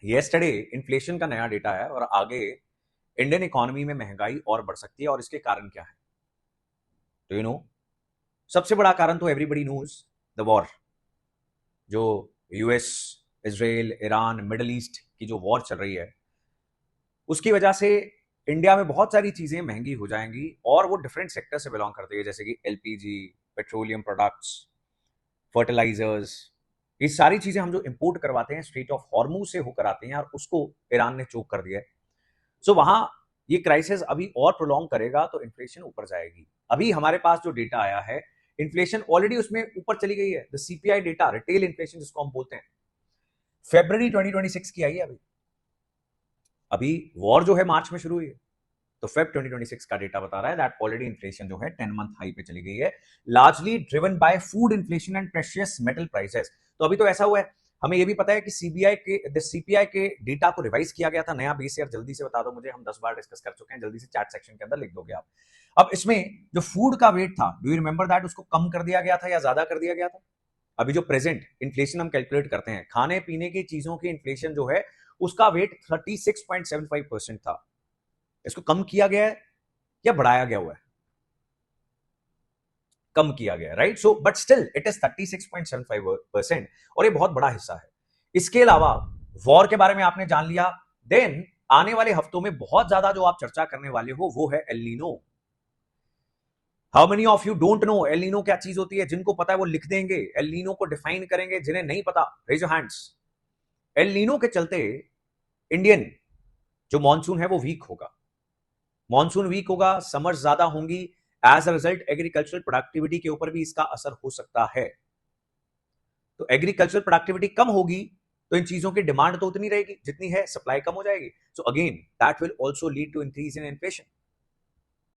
Yesterday inflation का नया data है और आगे इंडियन इकोनॉमी में महंगाई और बढ़ सकती है और इसके कारण क्या है? तो सबसे बड़ा कारण तो एवरीबडी नोज, द वॉर। जो US, Israel, Iran, middle east की जो वॉर चल रही है, उसकी वजह से इंडिया में बहुत सारी चीजें महंगी हो जाएंगी और वो डिफरेंट सेक्टर से बिलोंग करती है, जैसे कि एलपीजी, पेट्रोलियम प्रोडक्ट्स, फर्टिलाइजर्स। ये सारी चीजें हम जो इंपोर्ट करवाते हैं स्ट्रेट ऑफ हॉर्मूज से होकर आते हैं और उसको ईरान ने चोक कर दिया है। सो वहां ये क्राइसिस अभी और प्रोलॉन्ग करेगा तो इन्फ्लेशन ऊपर जाएगी। अभी हमारे पास जो डेटा आया है, इन्फ्लेशन ऑलरेडी उसमें ऊपर चली गई है। The CPI data, retail inflation जिसको हम बोलते हैं, फेब्रवरी 2026 की आई है। अभी वॉर जो है मार्च में शुरू हुई है, तो फेब 2026 का डेटा बता रहा है दैट ऑलरेडी इन्फ्लेशन जो है 10 मंथ हाई पे चली गई है, largely driven by food inflation and precious metal prices. तो अभी तो ऐसा हुआ है, हमें ये भी पता है कि सीपीआई के डेटा को रिवाइज किया गया था। नया बेस यार जल्दी से बता दो मुझे, हम 10 बार डिस्कस कर चुके हैं, जल्दी से चैट सेक्शन के अंदर लिख दोगे आप। अब इसमें जो फूड का वेट था, डू यू रिमेंबर दैट, उसको कम कर दिया गया था या ज्यादा कर दिया गया था? अभी जो प्रेजेंट इन्फ्लेशन हम कैलकुलेट करते हैं, खाने पीने की चीजों की इन्फ्लेशन जो है, उसका वेट 36.75% था। इसको कम किया गया है या बढ़ाया गया हुआ है? कम किया गया है, right? So but still it is 36.75%, और ये बहुत बड़ा हिस्सा है। इसके अलावा वॉर के बारे में आपने जान लिया। देन आने वाले हफ्तों में बहुत ज्यादा जो आप चर्चा करने वाले हो वो है El Nino. How many of you don't know El Nino क्या चीज होती है? जिनको पता है वो लिख देंगे, एल नीनो को डिफाइन करेंगे। जिन्हें नहीं पता, raise your hands. El Nino के चलते इंडियन जो मॉनसून है वो वीक होगा। मॉनसून वीक होगा, समर्स ज्यादा होंगी, as a result agricultural productivity के ऊपर भी इसका असर हो सकता है। तो एग्रीकल्चरल प्रोडक्टिविटी कम होगी तो इन चीजों की डिमांड तो उतनी रहेगी जितनी है, सप्लाई कम हो जाएगी। So again that will also lead to increase in inflation.